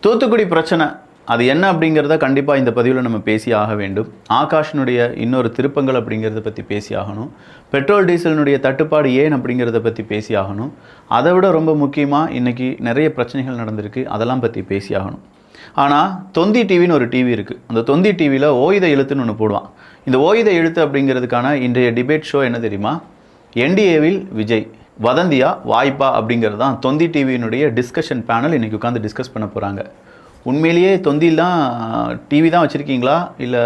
தூத்துக்குடி பிரச்சனை அது என்ன அப்படிங்கிறத கண்டிப்பாக இந்த பதிவில் நம்ம பேசி ஆக வேண்டும். ஆகாஷினுடைய இன்னொரு திருப்பங்கள் அப்படிங்கிறத பற்றி பேசி ஆகணும். பெட்ரோல் டீசலினுடைய தட்டுப்பாடு ஏன் அப்படிங்கிறத பற்றி பேசி ஆகணும். அதை விட ரொம்ப முக்கியமாக இன்றைக்கி நிறைய பிரச்சனைகள் நடந்திருக்கு, அதெல்லாம் பற்றி பேசி ஆகணும். ஆனால் தொந்தி டிவின்னு ஒரு டிவி இருக்குது. அந்த தொந்தி டிவியில் ஓய்த எழுத்துன்னு ஒன்று போடுவான். இந்த ஓய்த எழுத்து அப்படிங்கிறதுக்கான இன்றைய டிபேட் ஷோ என்ன தெரியுமா? என்டிஏவில் விஜய் வதந்தியா வாய்ப்பா அப்படிங்கிறது தான் தொந்தி டிவியினுடைய டிஸ்கஷன் பேனல் இன்றைக்கி உட்காந்து டிஸ்கஸ் பண்ண போகிறாங்க. உண்மையிலேயே தொந்திலாம் டிவி தான் வச்சுருக்கீங்களா இல்லை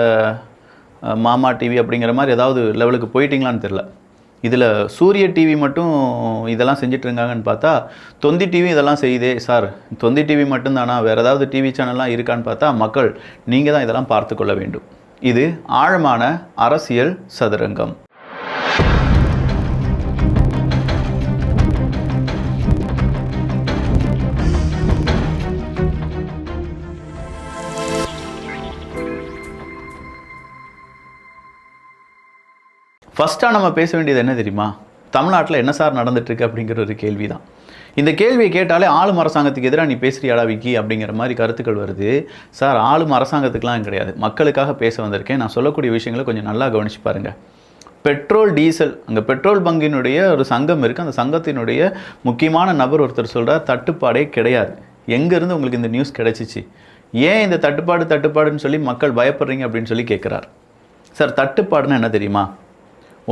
மாமா டிவி அப்படிங்கிற மாதிரி ஏதாவது லெவலுக்கு போயிட்டீங்களான்னு தெரில. இதில் சூரிய டிவி மட்டும் இதெல்லாம் செஞ்சிட்ருக்காங்கன்னு பார்த்தா தொந்தி டிவி இதெல்லாம் செய்யுதே சார், தொந்தி டிவி மட்டும்தானா, வேறு ஏதாவது டிவி சேனல்லாம் இருக்கான்னு பார்த்தா மக்கள் நீங்கள் தான் இதெல்லாம் பார்த்து கொள்ள வேண்டும். இது ஆழமான அரசியல் சதுரங்கம். ஃபஸ்ட்டாக நம்ம பேச வேண்டியது என்ன தெரியுமா? தமிழ்நாட்டில் என்ன சார் நடந்துட்டுருக்கு அப்படிங்கிற ஒரு கேள்வி தான். இந்த கேள்வியை கேட்டாலே ஆளும் அரசாங்கத்துக்கு எதிராக நீ பேசுகிறியாடா விக்கி அப்படிங்கிற மாதிரி கருத்துக்கள் வருது. சார், ஆளும் அரசாங்கத்துக்கெலாம் கிடையாது, மக்களுக்காக பேச வந்திருக்கேன். நான் சொல்லக்கூடிய விஷயங்களை கொஞ்சம் நல்லா கவனித்து பாருங்கள். பெட்ரோல் டீசல், அங்கே பெட்ரோல் பங்கினுடைய ஒரு சங்கம் இருக்குது. அந்த சங்கத்தினுடைய முக்கியமான நபர் ஒருத்தர் சொல்கிறார் தட்டுப்பாடே கிடையாது. எங்கேருந்து உங்களுக்கு இந்த நியூஸ் கிடைச்சிச்சு? ஏன் இந்த தட்டுப்பாடுன்னு சொல்லி மக்கள் பயப்படுறீங்க அப்படின்னு சொல்லி கேட்குறார். சார், தட்டுப்பாடுன்னு என்ன தெரியுமா?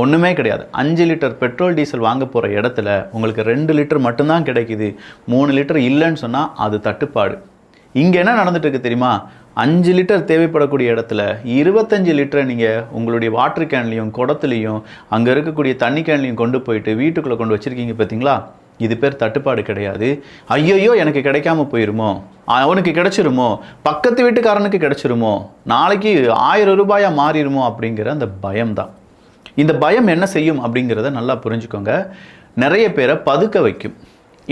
ஒன்றுமே கிடையாது. 5 லிட்டர் பெட்ரோல் டீசல் வாங்க போகிற இடத்துல உங்களுக்கு 2 லிட்டர் மட்டும்தான் கிடைக்குது, 3 லிட்டர் இல்லைன்னு சொன்னால் அது தட்டுப்பாடு. இங்கே என்ன நடந்துட்டு இருக்கு தெரியுமா? 5 லிட்டர் தேவைப்படக்கூடிய இடத்துல 25 லிட்டரை நீங்கள் உங்களுடைய வாட்டர் கேன்லையும் குடத்துலையும் அங்கே இருக்கக்கூடிய தண்ணி கேன்லையும் கொண்டு போயிட்டு வீட்டுக்குள்ளே கொண்டு வச்சுருக்கீங்க பார்த்தீங்களா? இது பேர் தட்டுப்பாடு கிடையாது. ஐயோ எனக்கு கிடைக்காம போயிருமோ, அவனுக்கு கிடைச்சிருமோ, பக்கத்து வீட்டுக்காரனுக்கு கிடைச்சிருமோ, நாளைக்கு 1000 ரூபாயாக மாறிடுமோ அப்படிங்கிற அந்த பயம்தான். இந்த பயம் என்ன செய்யும் அப்படிங்கிறத நல்லா புரிஞ்சுக்கோங்க. நிறைய பேரை பதுக்க வைக்கும்.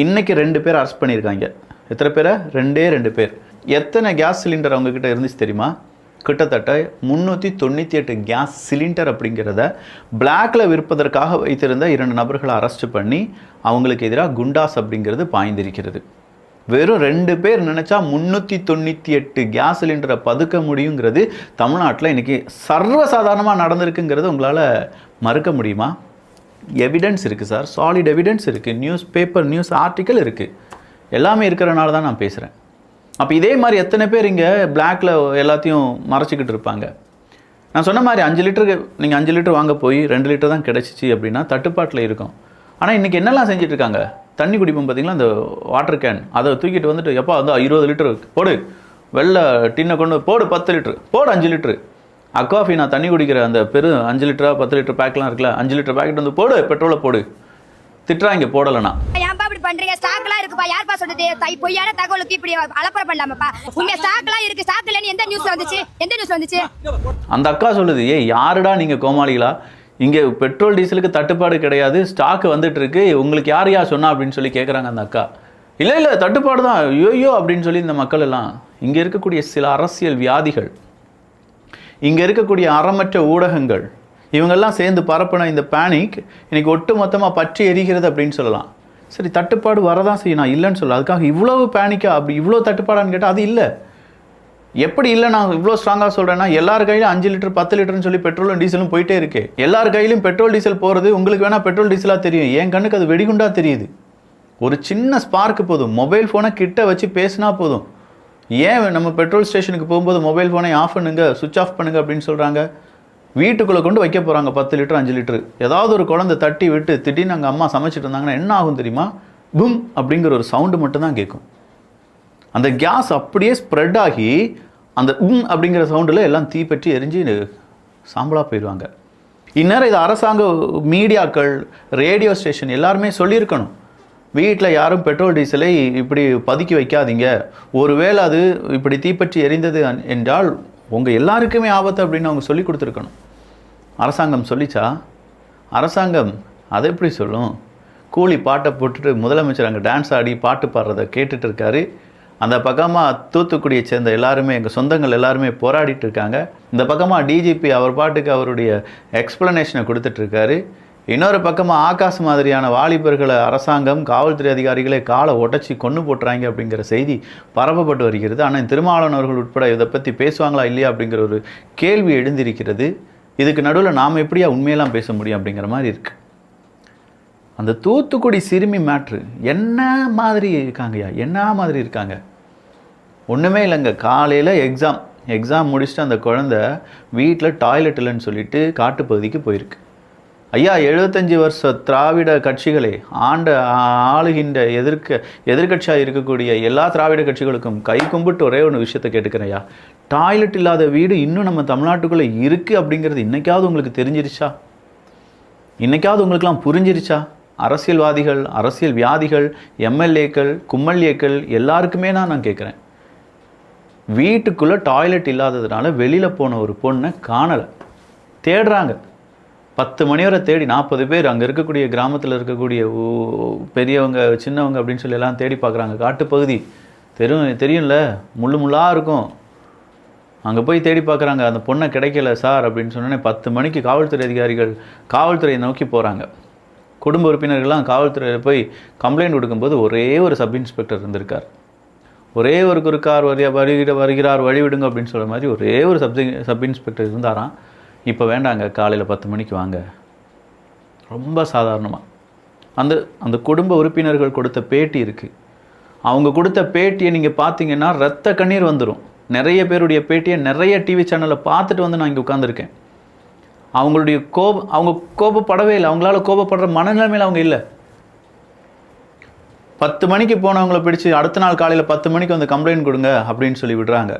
இன்றைக்கி 2 பேர் அரெஸ்ட் பண்ணியிருக்காங்க. எத்தனை பேரை? 2 பேர். எத்தனை கேஸ் சிலிண்டர் அவங்கக்கிட்ட இருந்துச்சு தெரியுமா? கிட்டத்தட்ட 398 கேஸ் சிலிண்டர் அப்படிங்கிறத பிளாக்ல விற்பதற்காக வைத்திருந்த 2 நபர்களை அரெஸ்ட் பண்ணி அவங்களுக்கு எதிராக குண்டாஸ் அப்படிங்கிறது பாய்ந்திருக்கிறது. வெறும் 2 பேர் நினச்சா 398 கேஸ் சிலிண்டரை பதுக்க முடியுங்கிறது தமிழ்நாட்டில் இன்றைக்கி சர்வசாதாரணமாக நடந்திருக்குங்கிறது உங்களால் மறுக்க முடியுமா? எவிடன்ஸ் இருக்குது சார், சாலிட் எவிடன்ஸ் இருக்குது, நியூஸ் பேப்பர் நியூஸ் ஆர்டிக்கல் இருக்குது, எல்லாமே இருக்கிறனால தான் நான் பேசுகிறேன். அப்போ இதே மாதிரி எத்தனை பேர் இங்கே பிளாக்ல எல்லாத்தையும் மறைச்சிக்கிட்டு இருப்பாங்க? நான் சொன்ன மாதிரி 5 லிட்டருக்கு நீங்கள் 5 லிட்டர் வாங்க போய் 2 லிட்டர் தான் கிடச்சிச்சு அப்படின்னா தட்டுப்பாட்டில் இருக்கும். ஆனால் இன்றைக்கி என்னெல்லாம் செஞ்சிட்ருக்காங்க? தண்ணி குடிப்போம் பார்த்தீங்களா, அந்த வாட்டர் கேன், அதை தூக்கிட்டு வந்துட்டு எப்போ வந்து 20 லிட்டர் போடு, வெள்ளை டின்னை கொண்டு போடு, 10 லிட்டரு போடு, 5 லிட்டரு அக்வாஃபி, நான் தண்ணி குடிக்கிற அந்த 5 லிட்டரா 10 லிட்டர் பேக்லாம் இருக்குல்ல, 5 லிட்டர் பேக்கெட் வந்து போடு, பெட்ரோலை போடு. திட்டுறாங்க போடலைன்னா. ஏன்பா இப்படி பண்றீங்க? ஸ்டாக்லாம் இருக்குப்பா, யார்ப்பா சொல்றது? பொய்யான தகவலுக்கு இப்படி அலப்பற பண்ணலாமாப்பா? உங்க ஸ்டாக்லாம் இருக்கு, ஸ்டாக் இல்லன்னு எந்த நியூஸ் வந்துச்சு? அந்த அக்கா சொல்லுது, யாருடா நீங்க கோமாளிகளா? இங்கே பெட்ரோல் டீசலுக்கு தட்டுப்பாடு கிடையாது, ஸ்டாக் வந்துட்டு இருக்கு, உங்களுக்கு யார் சொன்னா அப்படின்னு சொல்லி கேட்குறாங்க அந்த அக்கா. இல்லை தட்டுப்பாடு தான், ஐயோ அப்படின்னு சொல்லி இந்த மக்கள் எல்லாம். இங்கே இருக்கக்கூடிய சில அரசியல் வியாதிகள், இங்கே இருக்கக்கூடிய அறமற்ற ஊடகங்கள், இவங்கெல்லாம் சேர்ந்து பரப்பின இந்த பேனிக் இன்னைக்கு ஒட்டு மொத்தமாக பற்றி எரிகிறது அப்படின்னு சொல்லலாம். சரி, தட்டுப்பாடு வரதான் செய்யும், நான் இல்லைன்னு சொல்ல. அதுக்காக இவ்வளவு பேனிக்கா, அப்படி இவ்வளோ தட்டுப்பாடான்னு கேட்டால் அது இல்லை. எப்படி இல்லை நான் இவ்வளோ ஸ்ட்ராங்காக சொல்கிறேன்னா, எல்லார் கையிலும் 5 லிட்டர் 10 லிட்டர்னு சொல்லி பெட்ரோலும் டீசலும் போயிட்டே இருக்கு. எல்லார் கையிலும் பெட்ரோல் டீசல் போகிறது உங்களுக்கு வேணால் பெட்ரோல் டீசலாக தெரியும், என் கண்ணுக்கு அது வெடிகுண்டாக தெரியுது. ஒரு சின்ன ஸ்பார்க்கு போதும், மொபைல் ஃபோனை கிட்ட வச்சு பேசினா போதும். ஏன் நம்ம பெட்ரோல் ஸ்டேஷனுக்கு போகும்போது மொபைல் ஃபோனை ஆஃப் பண்ணுங்க, சுவிட்ச் ஆஃப் பண்ணுங்க அப்படின்னு சொல்கிறாங்க? வீட்டுக்குள்ளே கொண்டு வைக்க போகிறாங்க 10 லிட்டர் 5 லிட்டரு. ஏதாவது ஒரு குழந்தை தட்டி விட்டு திடீர்னு அங்கே அம்மா சமைச்சிட்டு இருந்தாங்கன்னா என்ன ஆகும் தெரியுமா? பும் அப்படிங்கிற ஒரு சவுண்டு மட்டும்தான் கேட்கும். அந்த கேஸ் அப்படியே ஸ்ப்ரெட் ஆகி அந்த அப்படிங்கிற சவுண்டில் எல்லாம் தீப்பற்றி எரிஞ்சு சாம்பலாக போயிடுவாங்க. இந்நேரம் இது அரசாங்க மீடியாக்கள், ரேடியோ ஸ்டேஷன் எல்லாருமே சொல்லியிருக்கணும், வீட்டில் யாரும் பெட்ரோல் டீசலை இப்படி பதுக்கி வைக்காதீங்க, ஒருவேளை அது இப்படி தீப்பற்றி எரிந்தது என்றால் உங்கள் எல்லாருக்குமே ஆபத்து அப்படின்னு அவங்க சொல்லி கொடுத்துருக்கணும். அரசாங்கம் சொல்லிச்சா? அரசாங்கம் அதை எப்படி சொல்லும்? கூலி பாட்டை போட்டுட்டு முதலமைச்சர் அங்கே டான்ஸ் ஆடி பாட்டு பாடுறதை கேட்டுட்டு இருக்காரு. அந்த பக்கமாக தூத்துக்குடியை சேர்ந்த எல்லாருமே, எங்கள் சொந்தங்கள் எல்லாருமே போராடிட்டு இருக்காங்க. இந்த பக்கமாக டிஜிபி அவர் பாட்டுக்கு அவருடைய எக்ஸ்ப்ளனேஷனை கொடுத்துட்ருக்காரு. இன்னொரு பக்கமாக ஆகாஷ் மாதிரியான வாலிபர்களை அரசாங்கம் காவல்துறை அதிகாரிகளே காலை உடச்சி கொன்று போட்டுறாங்க அப்படிங்கிற செய்தி பரப்பப்பட்டு வருகிறது. ஆனால் திருமாவளவன் அவர்கள் உட்பட இதை பற்றி பேசுவாங்களா இல்லையா அப்படிங்கிற ஒரு கேள்வி எழுந்திருக்கிறது. இதுக்கு நடுவில் நாம் எப்படியா உண்மையெல்லாம் பேச முடியும் அப்படிங்கிற மாதிரி இருக்குது. அந்த தூத்துக்குடி சிறுமி மேட்ரு என்ன மாதிரி இருக்காங்கய்யா, என்ன மாதிரி இருக்காங்க? ஒன்றுமே இல்லைங்க. காலையில் எக்ஸாம் முடிச்சுட்டு அந்த குழந்தை வீட்டில் டாய்லெட் இல்லைன்னு சொல்லிட்டு காட்டுப்பகுதிக்கு போயிருக்கு. ஐயா, 75 வருஷ திராவிட கட்சிகளே ஆளுகின்ற எதிர்கட்சியாக இருக்கக்கூடிய எல்லா திராவிட கட்சிகளுக்கும் கை கும்பிட்டு ஒரே ஒரு விஷயத்தை கேட்டுக்கிறேன் ஐயா. டாய்லெட் இல்லாத வீடு இன்னும் நம்ம தமிழ்நாட்டுக்குள்ளே இருக்குது அப்படிங்கிறது இன்றைக்காவது உங்களுக்கு தெரிஞ்சிருச்சா? இன்றைக்காவது உங்களுக்கெல்லாம் புரிஞ்சிருச்சா? அரசியல்வாதிகள், அரசியல் வியாதிகள், எம்எல்ஏக்கள், கும்மல்ஏக்கள் எல்லாருக்குமே நான் கேட்குறேன். வீட்டுக்குள்ளே டாய்லெட் இல்லாததுனால வெளியில் போன ஒரு பொண்ணை காணலை, தேடுறாங்க. 10 மணி வரை தேடி 40 பேர் அங்கே இருக்கக்கூடிய கிராமத்தில் இருக்கக்கூடிய பெரியவங்க சின்னவங்க அப்படின்னு சொல்லி எல்லாம் தேடி பார்க்குறாங்க. காட்டுப்பகுதி தெரியும்ல, முள்ளாக இருக்கும். அங்கே போய் தேடி பார்க்குறாங்க, அந்த பொண்ணை கிடைக்கல சார் அப்படின்னு சொன்னோன்னே 10 மணிக்கு காவல்துறை அதிகாரிகள் காவல்துறையை நோக்கி போகிறாங்க. குடும்ப உறுப்பினர்கள்லாம் காவல்துறையில் போய் கம்ப்ளைண்ட் கொடுக்கும்போது ஒரே ஒரு சப் இன்ஸ்பெக்டர் இருந்திருக்கார். ஒரே ஒரு குறுக்கார் வருகிறார் வழிவிடுங்க அப்படின்னு சொல்கிற மாதிரி ஒரே ஒரு சப் இன்ஸ்பெக்டர் இருந்தாராம். இப்போ வேண்டாங்க, காலையில் 10 மணிக்கு வாங்க. ரொம்ப சாதாரணமாக அந்த குடும்ப உறுப்பினர்கள் கொடுத்த பேட்டி இருக்குது. அவங்க கொடுத்த பேட்டியை நீங்கள் பார்த்தீங்கன்னா ரத்த கண்ணீர் வந்துடும். நிறைய பேருடைய பேட்டியை நிறைய டிவி சேனலில் பார்த்துட்டு வந்து நான் இங்கே உட்காந்துருக்கேன். அவங்க கோபப்படவே இல்லை. அவங்களால கோபப்படுற மனநிலைமையில் அவங்க இல்லை. 10 மணிக்கு போனவங்களை பிடிச்சி அடுத்த நாள் காலையில் 10 மணிக்கு வந்து கம்ப்ளைண்ட் கொடுங்க அப்படின்னு சொல்லி விடுறாங்க.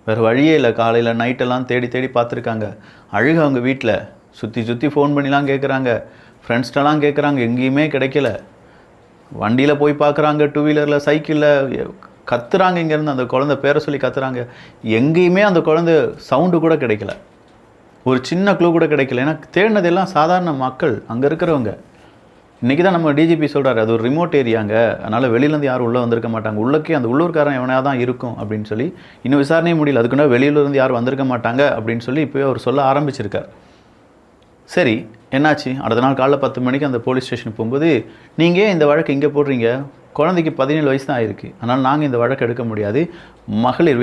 வேறு வழியே இல்லை. காலையில் நைட்டெல்லாம் தேடி பார்த்துருக்காங்க. அழுக அவங்க வீட்டில் சுற்றி ஃபோன் பண்ணிலாம் கேட்குறாங்க, ஃப்ரெண்ட்ஸ்டெல்லாம் கேட்குறாங்க, எங்கேயுமே கிடைக்கல. வண்டியில் போய் பார்க்குறாங்க, 2 வீலரில் சைக்கிளில் கத்துறாங்க. இங்கேருந்து அந்த குழந்தை பேரை சொல்லி கத்துறாங்க. எங்கேயுமே அந்த குழந்தை சவுண்டு கூட கிடைக்கல, ஒரு சின்ன க்ளூ கூட கிடைக்கல. ஏன்னா தேடினதெல்லாம் சாதாரண மக்கள், அங்கே இருக்கிறவங்க. இன்றைக்கி தான் நம்ம டிஜிபி சொல்கிறாரு, அது ஒரு ரிமோட் ஏரியாங்க, அதனால் வெளியிலேருந்து யாரும் உள்ளே வந்திருக்க மாட்டாங்க, உள்ளக்கே அந்த உள்ளூர்காரன் எவனையாக தான் இருக்கும் அப்படின்னு சொல்லி இன்னும் விசாரணையே முடியல. அதுக்குன்னா வெளியிலேருந்து யாரும் வந்திருக்க மாட்டாங்க அப்படின்னு சொல்லி இப்போயே அவர் சொல்ல ஆரம்பிச்சிருக்கார். சரி, என்னாச்சு? அடுத்த நாள் காலைல 10 மணிக்கு அந்த போலீஸ் ஸ்டேஷனுக்கு போகும்போது, நீங்கள் இந்த வழக்கு இங்கே போடுறீங்க, குழந்தைக்கு 17 வயசு தான் ஆயிருக்கு, அதனால் நாங்கள் இந்த வழக்கு எடுக்க முடியாது,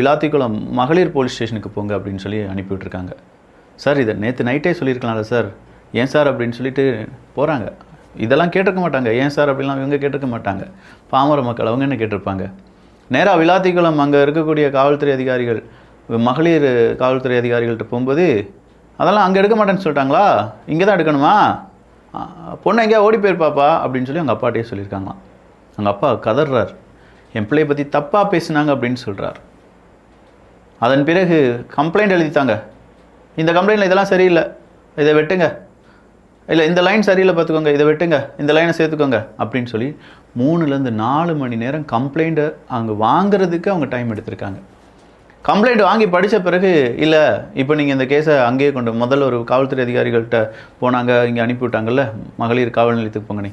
விளாத்திக்குளம் மகளிர் போலீஸ் ஸ்டேஷனுக்கு போங்க அப்படின்னு சொல்லி அனுப்பிவிட்ருக்காங்க. சார், இதை நேற்று நைட்டே சொல்லியிருக்கலாம்ல சார், ஏன் சார் அப்படின்னு சொல்லிட்டு போகிறாங்க. இதெல்லாம் கேட்டிருக்க மாட்டாங்க. ஏன் சார் அப்படிலாம் இவங்க கேட்டிருக்க மாட்டாங்க. பாமர மக்கள் அவங்க என்ன கேட்டிருப்பாங்க? நேராக விளாத்திக்குளம் அங்கே இருக்கக்கூடிய காவல்துறை அதிகாரிகள், மகளிர் காவல்துறை அதிகாரிகள்கிட்ட போகும்போது, அதெல்லாம் அங்கே எடுக்க மாட்டேன்னு சொல்லிட்டாங்களா, இங்கே தான் எடுக்கணுமா, பொண்ணை எங்கேயா ஓடி போயிருப்பாப்பா அப்படின்னு சொல்லி அவங்க அப்பாட்டையே சொல்லியிருக்காங்களாம். அவங்க அப்பா கதறார், என் பிள்ளையை பற்றி தப்பாக பேசினாங்க அப்படின்னு சொல்கிறார். அதன் பிறகு கம்ப்ளைண்ட் எழுதித்தாங்க, இந்த கம்ப்ளைண்டில் இதெல்லாம் சரியில்லை, இதை வெட்டுங்க, இல்லை இந்த லைன் சரியில்லை பார்த்துக்கோங்க, இதை வெட்டுங்க, இந்த லைனை சேர்த்துக்கோங்க அப்படின்னு சொல்லி 3லேருந்து 4 மணி நேரம் கம்ப்ளைண்ட்டை அங்கே வாங்குறதுக்கு அவங்க டைம் எடுத்திருக்காங்க. கம்ப்ளைண்ட் வாங்கி படித்த பிறகு, இல்லை இப்போ நீங்கள் இந்த கேஸை அங்கேயே முதல்ல ஒரு காவல்துறை அதிகாரிகள்கிட்ட போனாங்க, இங்கே அனுப்பிவிட்டாங்கல்ல, மகளிர் காவல் நிலையத்துக்கு போங்க,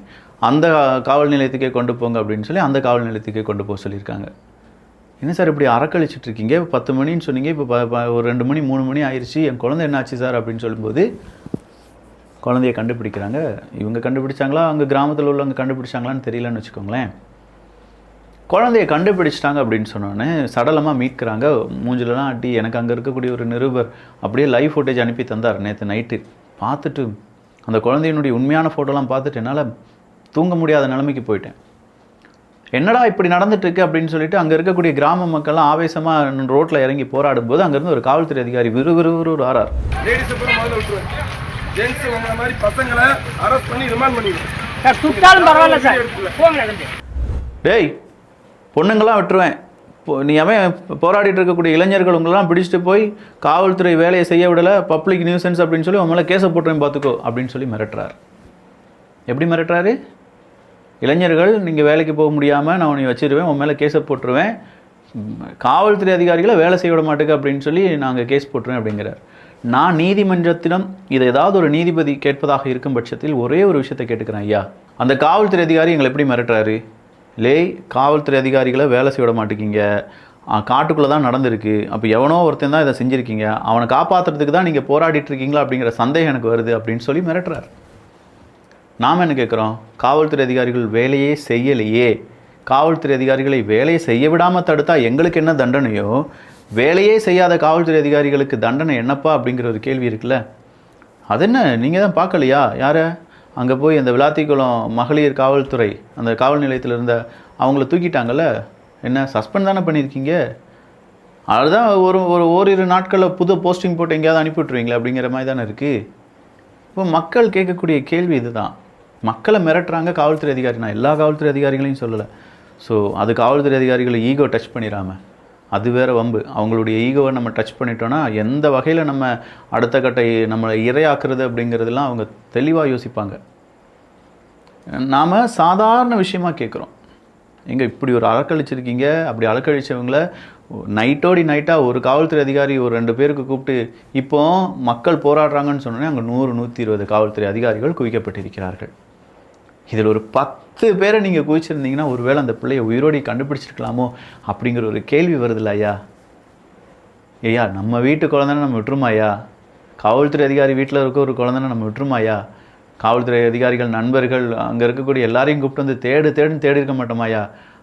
அந்த காவல் நிலையத்துக்கே கொண்டு போங்க அப்படின்னு சொல்லி அந்த காவல் நிலையத்துக்கே கொண்டு போக சொல்லியிருக்காங்க. என்ன சார் இப்படி அறக்கழிச்சிட்டு இருக்கீங்க? இப்போ 10 மணின்னு சொன்னீங்க, இப்போ ஒரு 2 மணி 3 மணி ஆயிடுச்சு, என் குழந்தை என்ன ஆச்சு சார் அப்படின்னு சொல்லும்போது, குழந்தைய கண்டுபிடிக்கிறாங்க. இவங்க கண்டுபிடிச்சாங்களா, அங்கே கிராமத்தில் உள்ளவங்க கண்டுபிடிச்சாங்களான்னு தெரியலன்னு வச்சுக்கோங்களேன். குழந்தைய கண்டுபிடிச்சிட்டாங்க அப்படின்னு சொன்னோன்னே சடலமாக மீட்கிறாங்க. மூஞ்சிலலாம் அடி. எனக்கு அங்கே இருக்கக்கூடிய ஒரு நிருபர் அப்படியே லைவ் ஃபோட்டேஜ் அனுப்பி தந்தார் நேற்று நைட்டு. பார்த்துட்டு அந்த குழந்தையினுடைய உண்மையான ஃபோட்டோலாம் பார்த்துட்டு என்னால் தூங்க முடியாத நிலைமைக்கு போயிட்டேன். என்னடா இப்படி நடந்துட்டுருக்கு அப்படின்னு சொல்லிட்டு அங்கே இருக்கக்கூடிய கிராம மக்கள்லாம் ஆவேசமாக ரோட்டில் இறங்கி போராடும் போது அங்கேருந்து ஒரு காவல்துறை அதிகாரி விறுவிறுவிறு ஆறார். டேய், பொண்ணுங்களாம் விட்டுருவேன், நீ அவன் போராடிட்டு இருக்கக்கூடிய இளைஞர்கள் உங்களெல்லாம் பிடிச்சிட்டு போய் காவல்துறை வேலையை செய்ய விடலை, பப்ளிக் நியூசன்ஸ் அப்படின்னு சொல்லி உன் மேலே கேஸை போட்டுருவேன் பார்த்துக்கோ அப்படின்னு சொல்லி மிரட்டுறார். எப்படி மிரட்டுறாரு? இளைஞர்கள் நீங்கள் வேலைக்கு போக முடியாமல் நான் உன்னை வச்சிருவேன், உன் மேலே கேஸை போட்டுருவேன், காவல்துறை அதிகாரிகளை வேலை செய்ய விட மாட்டேங்க அப்படின்னு சொல்லி நாங்கள் கேஸ் போட்டுருவேன் அப்படிங்கிறார். நான் நீதிமன்றத்திடம் இதை ஏதாவது ஒரு நீதிபதி கேட்பதாக இருக்கும் பட்சத்தில் ஒரே ஒரு விஷயத்தை கேட்டுக்கிறேன் ஐயா, அந்த காவல்துறை அதிகாரி எங்களை எப்படி மிரட்டுறாரு? காவல்துறை அதிகாரிகளை வேலை செய்ய விட மாட்டேங்கிங்க, காட்டுக்குள்ளே தான் நடந்திருக்கு, அப்போ எவனோ ஒருத்தன் தான் இதை செஞ்சுருக்கீங்க, அவனை காப்பாற்றுறதுக்கு தான் நீங்கள் போராடிட்டு இருக்கீங்களா அப்படிங்கிற சந்தேகம் எனக்கு வருது அப்படின்னு சொல்லி மிரட்டுறார். நாம் என்ன கேட்குறோம்? காவல்துறை அதிகாரிகள் வேலையே செய்யலையே, காவல்துறை அதிகாரிகளை வேலையை செய்ய விடாமல் தடுத்தா எங்களுக்கு என்ன தண்டனையோ, வேலையே செய்யாத காவல்துறை அதிகாரிகளுக்கு தண்டனை என்னப்பா அப்படிங்கிற ஒரு கேள்வி இருக்குல்ல. அது என்ன நீங்கள் தான் பார்க்கலையா? யாரை அங்கே போய் அந்த விளாத்திக்குளம் மகளிர் காவல்துறை அந்த காவல் நிலையத்தில் இருந்த அவங்கள தூக்கிட்டாங்கல்ல, என்ன சஸ்பெண்ட் தானே பண்ணியிருக்கீங்க? அதுதான் ஓரிரு நாட்களில் புது போஸ்டிங் போட்டு எங்கேயாவது அனுப்பி விட்ருவீங்களா அப்படிங்கிற மாதிரி தானே இருக்குது. இப்போ மக்கள் கேட்கக்கூடிய கேள்வி இதுதான். மக்களை மிரட்டுறாங்க காவல்துறை அதிகாரி. நான் எல்லா காவல்துறை அதிகாரிகளையும் சொல்லலை. ஸோ அது காவல்துறை அதிகாரிகளை ஈகோ டச் பண்ணிடாமல், அது வேறு வம்பு. அவங்களுடைய ஈகோவை நம்ம டச் பண்ணிட்டோன்னா எந்த வகையில் நம்ம அடுத்த கட்டை நம்மளை இரையாக்குறது அப்படிங்கிறதுலாம் அவங்க தெளிவாக யோசிப்பாங்க. நாம் சாதாரண விஷயமாக கேட்குறோம், எங்கே இப்படி ஒரு அலக்கழிச்சிருக்கீங்க, அப்படி அலக்கழிச்சவங்கள நைட்டோடி நைட்டாக ஒரு காவல்துறை அதிகாரி ஒரு 2 பேருக்கு கூப்பிட்டு இப்போ மக்கள் போராடுறாங்கன்னு சொன்னோன்னே அங்கே 100-120 காவல்துறை அதிகாரிகள் குவிக்கப்பட்டிருக்கிறார்கள். இதில் ஒரு 10 பேரை நீங்கள் குவிச்சிருந்தீங்கன்னா ஒருவேளை அந்த பிள்ளையை உயிரோடி கண்டுபிடிச்சிருக்கலாமோ அப்படிங்கிற ஒரு கேள்வி வருதில்ல ஐயா. ஐயா, நம்ம வீட்டு குழந்தைன்னு நம்ம விட்டுருமாயா? காவல்துறை அதிகாரி வீட்டில் இருக்க ஒரு குழந்தைன்னு நம்ம விட்டுருமாயா? காவல்துறை அதிகாரிகள் நண்பர்கள் அங்கே இருக்கக்கூடிய எல்லாரையும் கூப்பிட்டு வந்து தேடுன்னு தேடி இருக்க மாட்டோமாயா?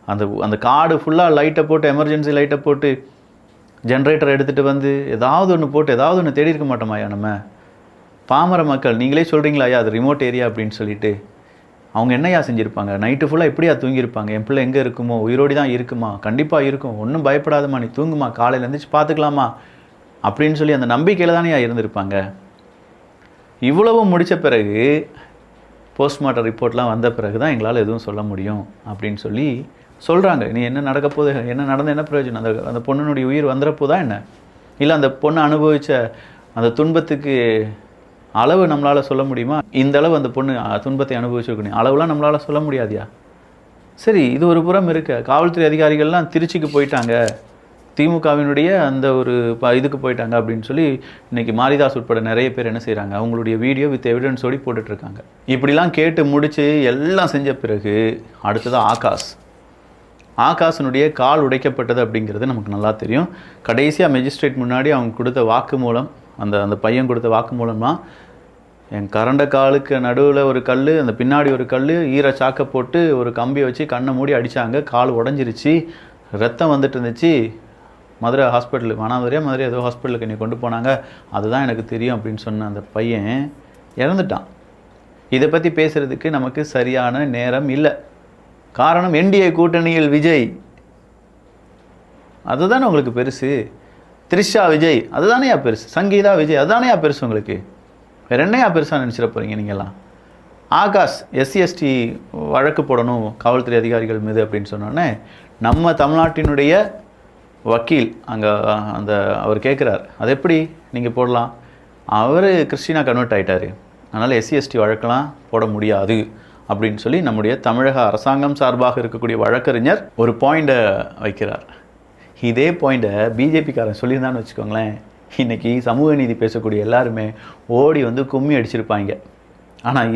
அந்த காடு ஃபுல்லாக லைட்டை போட்டு, எமர்ஜென்சி லைட்டை போட்டு, ஜென்ரேட்டர் எடுத்துகிட்டு வந்து ஏதாவது ஒன்று போட்டு ஏதாவது ஒன்று தேடி இருக்க மாட்டோமாயா? நம்ம பாமர மக்கள் நீங்களே சொல்கிறீங்களா ஐயா அது ரிமோட் ஏரியா அப்படின்னு சொல்லிட்டு. அவங்க என்னையா செஞ்சுருப்பாங்க? நைட்டு ஃபுல்லாக எப்படியா தூங்கியிருப்பாங்க? என் பிள்ளை எங்கே இருக்குமோ, உயிரோடி தான் இருக்குமா, கண்டிப்பாக இருக்கும், ஒன்றும் பயப்படாதம்மா, நீ தூங்குமா, காலையில் எழுந்திரிச்சு பார்த்துக்கலாமா அப்படின்னு சொல்லி அந்த நம்பிக்கையில் தானே இருந்திருப்பாங்க. இவ்வளவு முடித்த பிறகு போஸ்ட்மார்ட்டம் ரிப்போர்ட்லாம் வந்த பிறகு தான் எங்களால் எதுவும் சொல்ல முடியும் அப்படின்னு சொல்லி சொல்கிறாங்க. நீ என்ன நடக்க போகுது, என்ன நடந்த என்ன பிரயோஜனம்? அந்த பொண்ணுனுடைய உயிர் வந்துறப்போதா என்ன? இல்லை அந்த பொண்ணு அனுபவித்த அந்த துன்பத்துக்கு அளவு நம்மளால் சொல்ல முடியுமா? இந்த அளவு அந்த பொண்ணு துன்பத்தை அனுபவிச்சிருக்கணும், அளவுலாம் நம்மளால் சொல்ல முடியாதியா? சரி, இது ஒரு புறம் இருக்க. காவல்துறை அதிகாரிகள்லாம் திருச்சிக்கு போயிட்டாங்க, திமுகவினுடைய அந்த ஒரு இதுக்கு போயிட்டாங்க அப்படின்னு சொல்லி இன்றைக்கி மாரிதாஸ் உட்பட நிறைய பேர் என்ன செய்கிறாங்க, அவங்களுடைய வீடியோ வித் எவிடன்ஸோடு போட்டுட்ருக்காங்க. இப்படிலாம் கேட்டு முடித்து எல்லாம் செஞ்ச பிறகு அடுத்ததாக ஆகாஷனுடைய கால் உடைக்கப்பட்டது அப்படிங்கிறது நமக்கு நல்லா தெரியும். கடைசியாக மெஜிஸ்ட்ரேட் முன்னாடி அவங்க கொடுத்த வாக்குமூலம், அந்த பையன் கொடுத்த வாக்குமூலமாக என் கரண்ட காலுக்கு நடுவில் ஒரு கல், அந்த பின்னாடி ஒரு கல், ஈர சாக்கை போட்டு ஒரு கம்பியை வச்சு கண்ணை மூடி அடித்தாங்க, கால் உடஞ்சிருச்சு, ரத்தம் வந்துட்டு இருந்துச்சு, மதுரை ஹாஸ்பிட்டலு, மதுரை ஏதோ ஹாஸ்பிட்டலுக்கு என்னை கொண்டு போனாங்க, அதுதான் எனக்கு தெரியும் அப்படின்னு சொன்ன அந்த பையன் இறந்துட்டான். இதை பற்றி பேசுகிறதுக்கு நமக்கு சரியான நேரம் இல்லை. காரணம் என்டிஏ கூட்டணியில் விஜய், அதுதானே உங்களுக்கு பெருசு. த்ரிஷா விஜய் அதுதானேயா பெருசு. சங்கீதா விஜய் அதுதானேயா பெருசு. உங்களுக்கு வேறு என்னையா பெருசாக நினச்சிட போகிறீங்க நீங்கள்லாம்? ஆகாஷ் SC/ST வழக்கு போடணும் காவல்துறை அதிகாரிகள் மீது அப்படின்னு சொன்னோன்னே நம்ம தமிழ்நாட்டினுடைய வக்கீல் அங்கே அவர் கேட்குறார், அது எப்படி நீங்கள் போடலாம்? அவர் கிறிஸ்டினாக கன்வெர்ட் ஆகிட்டார், அதனால் SC/ST வழக்கெல்லாம் போட முடியாது அப்படின்னு சொல்லி நம்முடைய தமிழக அரசாங்கம் சார்பாக இருக்கக்கூடிய வழக்கறிஞர் ஒரு பாயிண்ட்டை வைக்கிறார். இதே பாயிண்ட்டை பிஜேபிக்காரன் சொல்லியிருந்தான்னு வச்சுக்கோங்களேன், இன்றைக்கி சமூக நீதி பேசக்கூடிய எல்லாருமே ஓடி வந்து கும்மி அடிச்சிருப்பாங்க. ஆனால்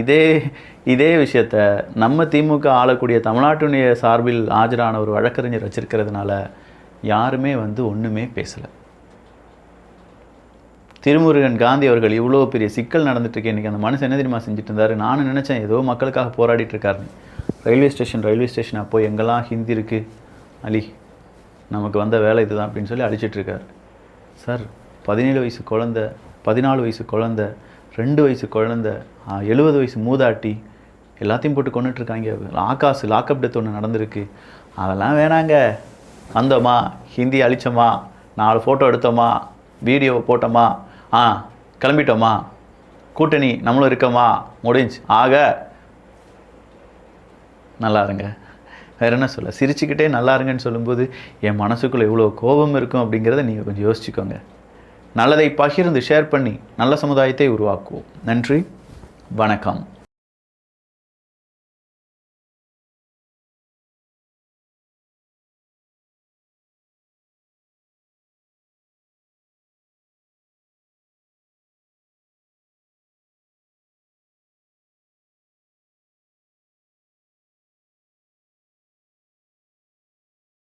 இதே விஷயத்த நம்ம திமுக ஆளக்கூடிய தமிழ்நாட்டுடைய சார்பில் ஆஜரான ஒரு வழக்கறிஞர் வச்சிருக்கிறதுனால யாருமே வந்து ஒன்றுமே பேசலை. திருமுருகன் காந்தி அவர்கள் இவ்வளோ பெரிய சிக்கல் நடந்துட்டுருக்கு, இன்றைக்கி அந்த மனுஷன் என்ன தெரியுமா செஞ்சுட்டு இருந்தார்? நானும் நினச்சேன் ஏதோ மக்களுக்காக போராடிட்டு இருக்காருன்னு. ரயில்வே ஸ்டேஷன் அப்போ எங்கெல்லாம் ஹிந்தி இருக்குது அலி, நமக்கு வந்த வேலை இதுதான் அப்படின்னு சொல்லி அடிச்சிட்ருக்கார். சார், 17 வயசு குழந்த, 14 வயசு குழந்த, 2 வயசு குழந்த, 70 வயசு மூதாட்டி எல்லாத்தையும் போட்டு கொண்டுட்ருக்காங்க. ஆகாஷ் லாக்அப் டெத் ஒன்று நடந்திருக்கு. அதெல்லாம் வேணாங்க, வந்தோமா, ஹிந்தி அழிச்சோமா, 4 ஃபோட்டோ எடுத்தோமா, வீடியோவை போட்டோமா, கிளம்பிட்டோமா, கூட்டணி நம்மளும் இருக்கோமா, முடிஞ்சு ஆக நல்லா இருங்க. வேறு என்ன சொல்ல, சிரிச்சுக்கிட்டே நல்லா இருங்கன்னு சொல்லும்போது என் மனசுக்குள்ளே எவ்வளோ கோபம் இருக்கும் அப்படிங்கிறத நீங்கள் கொஞ்சம் யோசிச்சுக்கோங்க. நல்லதை பகிர்ந்து ஷேர் பண்ணி நல்ல சமுதாயத்தை உருவாக்குவோம். நன்றி, வணக்கம்.